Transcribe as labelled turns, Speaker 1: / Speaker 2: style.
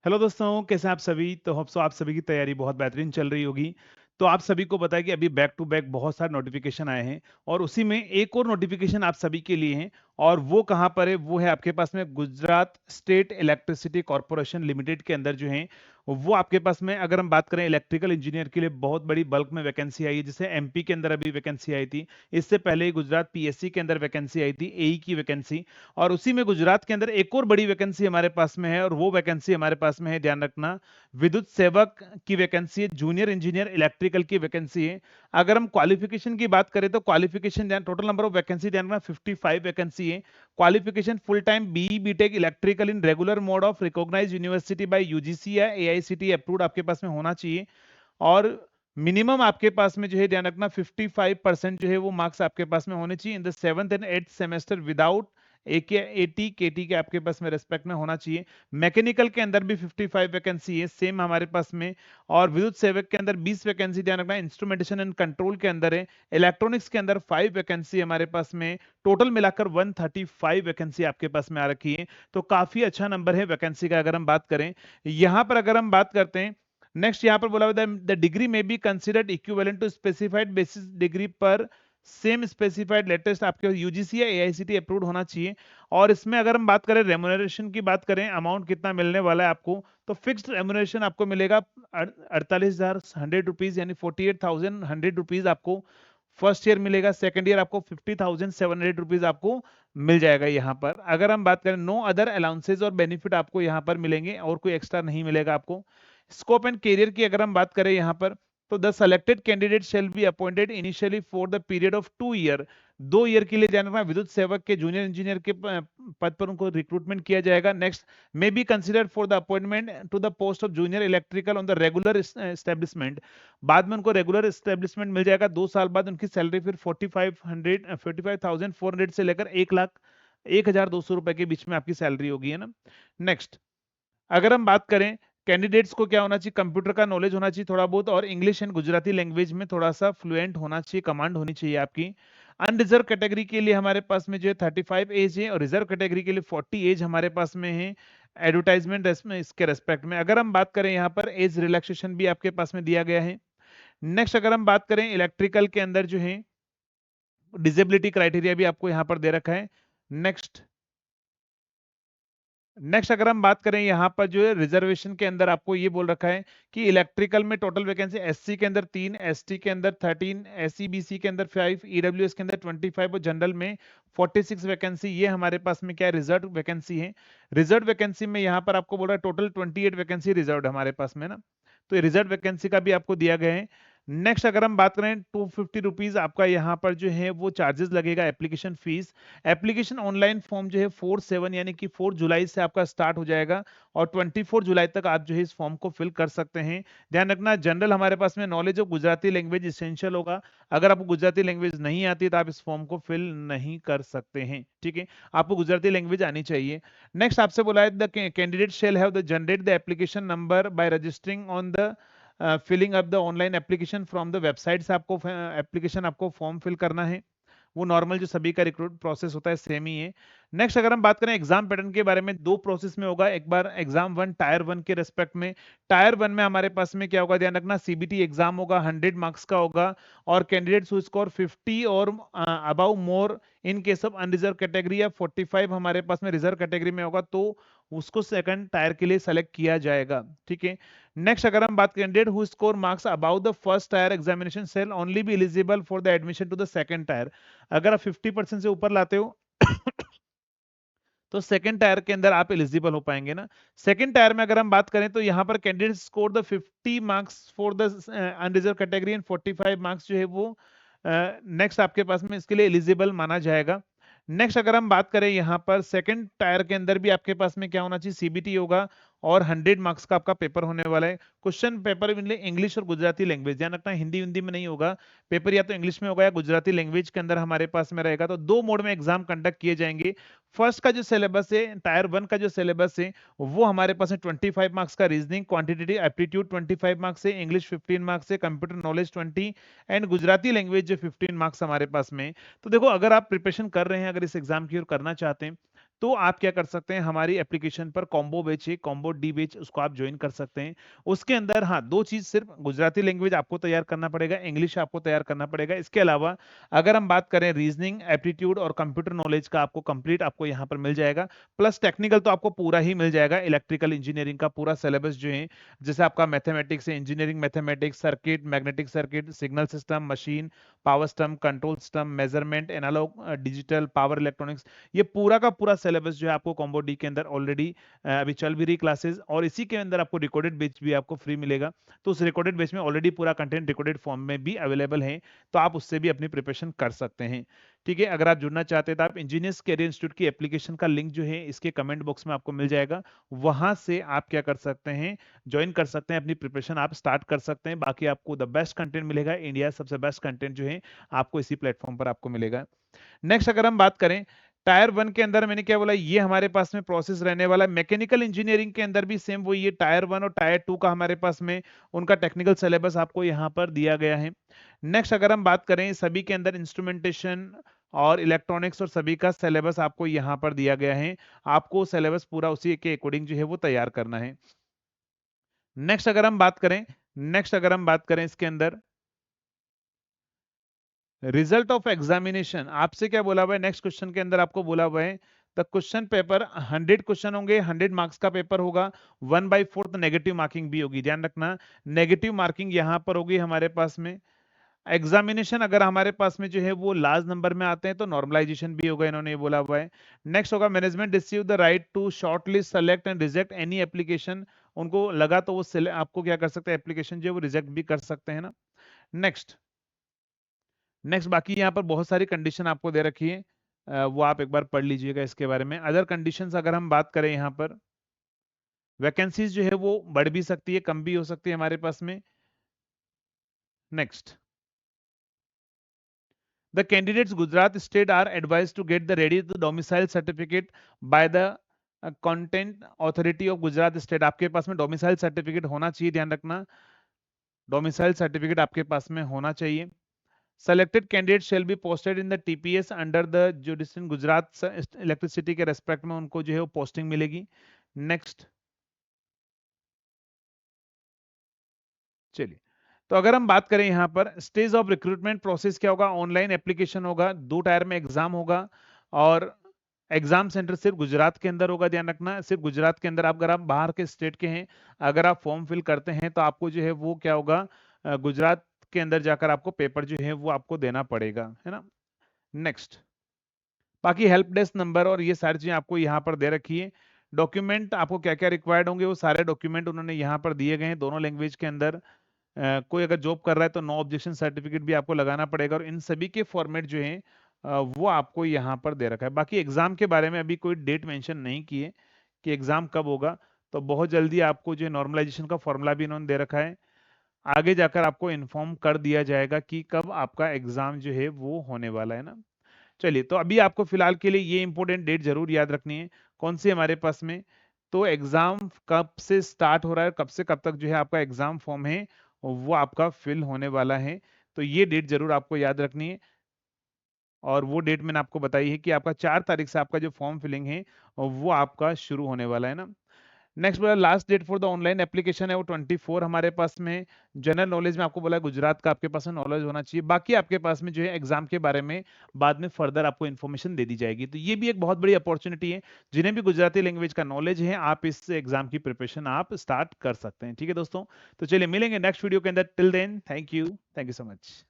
Speaker 1: Hello दोस्तों, कैसे हैं आप सभी? तो होप सो आप सभी की तैयारी बहुत बेहतरीन चल रही होगी। तो आप सभी को पता है कि अभी बैक टू बैक बहुत सारे नोटिफ़िकेशन आए हैं और उसी में एक और नोटिफ़िकेशन आप सभी के लिए है और वो कहाँ पर है? वो है आपके पास में Gujarat state electricity corporation limited के अंदर जो है, वो आपके पास में अगर हम बात करें इलेक्ट्रिकल इंजीनियर के लिए बहुत बड़ी बल्क में वैकेंसी आई है, जैसे एमपी के अंदर अभी वैकेंसी आई थी। इससे पहले गुजरात पीएससी के अंदर वैकेंसी आई थी, एई की वैकेंसी। और उसी में गुजरात के अंदर एक और बड़ी वैकेंसी हमारे पास में है और वो वैकेंसी हमारे पास में है, ध्यान रखना, विद्युत सेवक की वैकेंसी है, जूनियर इंजीनियर इलेक्ट्रिकल की वैकेंसी है। अगर हम क्वालिफिकेशन की बात करें तो क्वालिफिकेशन ध्यान, टोटल नंबर ऑफ वैकेंसी ध्यान रखना 55 वैकेंसी है। Qualification full time BE BTech electrical in regular mode of recognised university by UGC या एआईसीटी अप्रूव्ड आपके पास में होना चाहिए। और मिनिमम आपके पास में जो है ध्यान रखना 55% जो है वो मार्क्स आपके पास में होने चाहिए in the 7th and 8th semester without एक या 80 केटी के आपके पास में रेस्पेक्ट में होना चाहिए। मैकेनिकल के अंदर भी 55 वैकेंसी है सेम हमारे पास में। और विद्युत सेवक के अंदर 20 वैकेंसी ध्यान रखना, इंस्ट्रूमेंटेशन एंड कंट्रोल के अंदर है। इलेक्ट्रॉनिक्स के अंदर 5 वैकेंसी हमारे पास में। टोटल मिलाकर 135 वैकेंसी आपके पास में आ रखी है। तो काफी अच्छा नंबर है वैकेंसी का अगर हम बात करें। यहां पर अगर हम बात करते हैं, नेक्स्ट यहां पर बोला हुआ the degree may be considered equivalent to specified basis degree पर सेम स्पेसिफाइड लेटेस्ट आपके यूजीसी या एआईसीटी अप्रूव्ड होना चाहिए। और इसमें अगर हम बात करें रेमुनरेशन की बात करें, अमाउंट कितना मिलने वाला है आपको, तो फिक्स्ड रेमुनरेशन आपको मिलेगा 48,100 रुपीज यानी 48,100 रुपीज आपको फर्स्ट ईयर मिलेगा। सेकंड ईयर आपको 50,700 रुपीज आपको मिल जाएगा। यहाँ पर अगर हम बात करें, नो अदर अलाउंसेज और बेनिफिट आपको यहाँ पर मिलेंगे और कोई एक्स्ट्रा नहीं मिलेगा आपको। स्कोप एंड करियर की अगर हम बात करें यहाँ पर, तो the selected candidate shall be appointed initially for the period of 2 year. 2 year के लिए जाना, विद्युत सेवक के जूनियर इंजीनियर के पद पर उनको रिक्रूटमेंट किया जाएगा। Next, may be considered for the appointment to the post of junior electrical on the regular establishment. बाद में उनको रेगुलर एस्टेब्लिशमेंट मिल जाएगा। 2 साल बाद उनकी सैलरी फिर 45,400 से लेकर 1,01,200 रुपए के बीच में आपकी सैलरी होगी, है ना। नेक्स्ट, अगर हम बात करें, कैंडिडेट्स को क्या होना चाहिए, कंप्यूटर का नॉलेज होना चाहिए थोड़ा बहुत, और इंग्लिश एंड गुजराती लैंग्वेज में थोड़ा सा फ्लुएंट होना चाहिए, कमांड होनी चाहिए आपकी। अनरिजर्व कैटेगरी के लिए हमारे पास में जो है 35 एज है और रिजर्व कैटेगरी के लिए 40 एज हमारे पास में है। एडवर्टाइजमेंट इसके रेस्पेक्ट में अगर हम बात करें, यहाँ पर एज रिलैक्सेशन भी आपके पास में दिया गया है। नेक्स्ट, अगर हम बात करें इलेक्ट्रिकल के अंदर जो है डिसेबिलिटी क्राइटेरिया भी आपको यहाँ पर दे रखा है। नेक्स्ट, अगर हम बात करें यहाँ पर जो है रिजर्वेशन के अंदर आपको ये बोल रखा है कि इलेक्ट्रिकल में टोटल वैकेंसी एससी के अंदर 3, एसटी के अंदर 13, एससी बीसी के अंदर 5, ईडब्ल्यूएस के अंदर 25 और जनरल में 46 वैकेंसी। ये हमारे पास में क्या है, रिजर्व वैकेंसी है। रिजर्व वैकेंसी में यहाँ पर आपको बोल रहा है टोटल 28 वैकेंसी रिजर्व हमारे पास में ना। तो ये रिजर्व वैकेंसी का भी आपको दिया गया है। नेक्स्ट, अगर हम बात करें 250 रुपीज आपका यहाँ पर जो है वो चार्जेस लगेगा application fees. Application online form जो है 4/7 यानी कि 4 जुलाई से आपका स्टार्ट हो जाएगा और 24 जुलाई तक आप जो है इस फॉर्म को फिल कर सकते हैं। ध्यान रखना, जनरल हमारे पास में knowledge of Gujarati language essential होगा। अगर आपको गुजराती लैंग्वेज नहीं आती तो आप इस फॉर्म को फिल नहीं कर सकते हैं, ठीक है। आपको गुजराती लैंग्वेज आनी चाहिए। नेक्स्ट, आपसे बोला है the candidate shall have the generate the application number by registering on the filling up the online application from the website से आपको एप्लीकेशन आपको फॉर्म फिल करना है। वो नॉर्मल जो सभी का रिक्रूट प्रोसेस होता है सेम ही है। नेक्स्ट, अगर हम बात करें एग्जाम पैटर्न के बारे में, 2 प्रोसेस में होगा। एक बार एग्जाम 1 टायर 1 के रेस्पेक्ट में, टायर 1 में हमारे पास में क्या होगा, ध्यान रखना, सीबीटी एग्जाम होगा, 100 मार्क्स का होगा। और कैंडिडेट्स हु स्कोर 50 और above more in case of unreserved category या 45 हमारे पास में रिजर्व कैटेगरी में होगा तो उसको सेकंड टायर के लिए सेलेक्ट किया जाएगा, ठीक है। नेक्स्ट, अगर हम बात, candidate who score marks above the first tier examination shall only be eligible for the admission to the second tier. अगर आप 50% से ऊपर लाते हो तो सेकंड टायर के अंदर आप एलिजिबल हो पाएंगे ना। सेकंड टायर में अगर हम बात करें तो यहाँ पर candidate score the 50 marks for the unreserved category and 45 marks जो है वो नेक्स्ट आपके पास में इसके लिए एलिजिबल माना जाएगा। नेक्स्ट, अगर हम बात करें यहाँ पर सेकंड टायर के अंदर भी आपके पास में क्या होना चाहिए, सीबीटी होगा और 100 मार्क्स का आपका पेपर होने वाला है। क्वेश्चन पेपर इंग्लिश और गुजराती लैंग्वेज, ध्यान रखना हिंदी हिंदी में नहीं होगा। पेपर या तो इंग्लिश में होगा या गुजराती लैंग्वेज के अंदर हमारे पास में रहेगा। तो 2 मोड में एग्जाम कंडक्ट किए जाएंगे। फर्स्ट का जो सिलेबस है, टायर 1 का जो सिलेबस है वो हमारे पास है 25 मार्क्स का, रीजनिंग क्वांटिटेटिव एप्टीट्यूड 25 मार्क्स है, इंग्लिश 15 मार्क्स है, computer knowledge 20 and Gujarati language जो 15 मार्क्स हमारे पास में। तो देखो, अगर आप प्रिपरेशन कर रहे हैं, अगर इस एग्जाम की ओर करना चाहते हैं तो आप क्या कर सकते हैं, हमारी एप्लीकेशन पर कॉम्बो बैच है, कॉम्बो डी बैच, उसको आप ज्वाइन कर सकते हैं। उसके अंदर हाँ, दो चीज, सिर्फ गुजराती लैंग्वेज आपको तैयार करना पड़ेगा, इंग्लिश आपको तैयार करना पड़ेगा। इसके अलावा अगर हम बात करें रीजनिंग, एप्टीट्यूड और कंप्यूटर नॉलेज का, आपको कंप्लीट आपको यहाँ पर मिल जाएगा। प्लस टेक्निकल तो आपको पूरा ही मिल जाएगा, इलेक्ट्रिकल इंजीनियरिंग का पूरा सिलेबस जो है, जैसे आपका मैथमेटिक्स है, engineering mathematics, circuit, magnetic circuit, signal system, machine, power system, control system, measurement, analogue, digital, power electronics, ये पूरा का पूरा सिलेबस जो है आपको कॉम्बो डी के अंदर ऑलरेडी अभी चल भी रही क्लासेस, और इसी के अंदर आपको रिकॉर्डेड बैच भी आपको फ्री मिलेगा। तो उस रिकॉर्डेड बैच में ऑलरेडी पूरा कंटेंट रिकॉर्डेड फॉर्म में भी अवेलेबल है, तो आप उससे भी अपनी प्रिपरेशन कर सकते हैं। ठीक है, अगर आप जुड़ना चाहते हैं तो आप इंजीनियर्स कैरियर इंस्टीट्यूट की एप्लीकेशन का लिंक जो है इसके कमेंट बॉक्स में आपको मिल जाएगा, वहां से आप क्या कर सकते हैं, ज्वाइन कर सकते हैं, अपनी प्रिपरेशन आप स्टार्ट कर सकते हैं। बाकी आपको द बेस्ट कंटेंट मिलेगा, इंडिया सबसे बेस्ट कंटेंट जो है आपको इसी प्लेटफॉर्म पर आपको मिलेगा। नेक्स्ट अगर हम बात करें टायर 1 के अंदर, मैंने क्या बोला, ये हमारे पास में प्रोसेस रहने वाला है। मैकेनिकल इंजीनियरिंग के अंदर भी सेम वही है, टायर 1 और टायर 2 का हमारे पास में उनका टेक्निकल सिलेबस आपको यहाँ पर दिया गया है। नेक्स्ट अगर हम बात करें, सभी के अंदर इंस्ट्रूमेंटेशन और इलेक्ट्रॉनिक्स और सभी का सिलेबस आपको यहाँ पर दिया गया है। आपको सिलेबस पूरा उसी के अकॉर्डिंग जो है वो तैयार करना है। नेक्स्ट अगर हम बात करें इसके अंदर रिजल्ट ऑफ एग्जामिनेशन, आपसे क्या बोला हुआ है, नेक्स्ट क्वेश्चन के अंदर आपको बोला हुआ है द क्वेश्चन पेपर 100 क्वेश्चन होंगे, 100 मार्क्स का पेपर होगा, 1/4 नेगेटिव मार्किंग भी होगी, ध्यान रखना। नेगेटिव मार्किंग यहाँ पर होगी हमारे पास में। एग्जामिनेशन अगर हमारे पास में जो है वो लार्ज नंबर में आते हैं तो नॉर्मलाइजेशन भी होगा, इन्होंने ये बोला हुआ है। नेक्स्ट होगा management receive the right to short list, select and reject any application, उनको लगा तो वो आपको क्या कर सकते हैं, एप्लीकेशन जो है वो रिजेक्ट भी कर सकते हैं ना। नेक्स्ट बाकी यहाँ पर बहुत सारी कंडीशन आपको दे रखी है, वो आप एक बार पढ़ लीजिएगा इसके बारे में। अदर कंडीशंस अगर हम बात करें, यहाँ पर वैकेंसीज जो है वो बढ़ भी सकती है, कम भी हो सकती है हमारे पास में। Next, the candidates Gujarat state are advise to get the ready to domicile certificate by the content authority of Gujarat state, आपके पास में डोमिसाइल सर्टिफिकेट होना चाहिए, ध्यान रखना, डोमिसाइल सर्टिफिकेट आपके पास में होना चाहिए। Selected candidates shall be posted in the TPS under the jurisdiction Gujarat electricity के रेस्पेक्ट में उनको जो है वो पोस्टिंग मिलेगी। नेक्स्ट, चलिए, तो अगर हम बात करें यहाँ पर स्टेज ऑफ रिक्रूटमेंट प्रोसेस क्या होगा, ऑनलाइन एप्लीकेशन होगा, 2 टायर में एग्जाम होगा, और एग्जाम सेंटर सिर्फ गुजरात के अंदर होगा, ध्यान रखना, सिर्फ गुजरात के अंदर। आप अगर आप बाहर के स्टेट के हैं, अगर आप फॉर्म फिल करते हैं तो आपको जो है वो क्या होगा, गुजरात के अंदर जाकर आपको पेपर जो है वो आपको देना पड़ेगा, है ना। नेक्स्ट, बाकी हेल्प डेस्क नंबर और ये सारी चीजें आपको यहाँ पर दे रखी है। डॉक्यूमेंट आपको क्या क्या रिक्वायर्ड होंगे, वो सारे डॉक्यूमेंट उन्होंने यहाँ पर दिए गए हैं दोनों लैंग्वेज के अंदर। कोई अगर जॉब कर रहा है तो नो ऑब्जेक्शन सर्टिफिकेट भी आपको लगाना पड़ेगा, और इन सभी के फॉर्मेट जो है वो आपको यहाँ पर दे रखा है। बाकी एग्जाम के बारे में अभी कोई डेट मेंशन नहीं की है कि एग्जाम कब होगा, तो बहुत जल्दी आपको जो नॉर्मलाइजेशन का फॉर्मूला भी इन्होंने दे रखा है, आगे जाकर आपको इन्फॉर्म कर दिया जाएगा कि कब आपका एग्जाम जो है वो होने वाला है ना। चलिए, तो अभी आपको फिलहाल के लिए ये इंपॉर्टेंट डेट जरूर याद रखनी है, कौन सी हमारे पास में, तो एग्जाम कब से स्टार्ट हो रहा है, कब से कब तक जो है आपका एग्जाम फॉर्म है वो आपका फिल होने वाला है, तो ये डेट जरूर आपको याद रखनी है। और वो डेट मैंने आपको बताई है कि आपका 4 तारीख से आपका जो फॉर्म फिलिंग है वो आपका शुरू होने वाला है ना। नेक्स्ट बोला last date for the online application है वो 24 हमारे पास में। जनरल नॉलेज में आपको बोला गुजरात का आपके पास में नॉलेज होना चाहिए, बाकी आपके पास में जो है एग्जाम के बारे में बाद में फर्दर आपको इन्फॉर्मेशन दे दी जाएगी। तो ये भी एक बहुत बड़ी अपॉर्चुनिटी है, जिन्हें भी गुजराती लैंग्वेज का नॉलेज है आप इस एग्जाम की प्रिपरेशन आप स्टार्ट कर सकते हैं। ठीक है दोस्तों, तो चलिए मिलेंगे नेक्स्ट वीडियो के अंदर, till then thank you so much.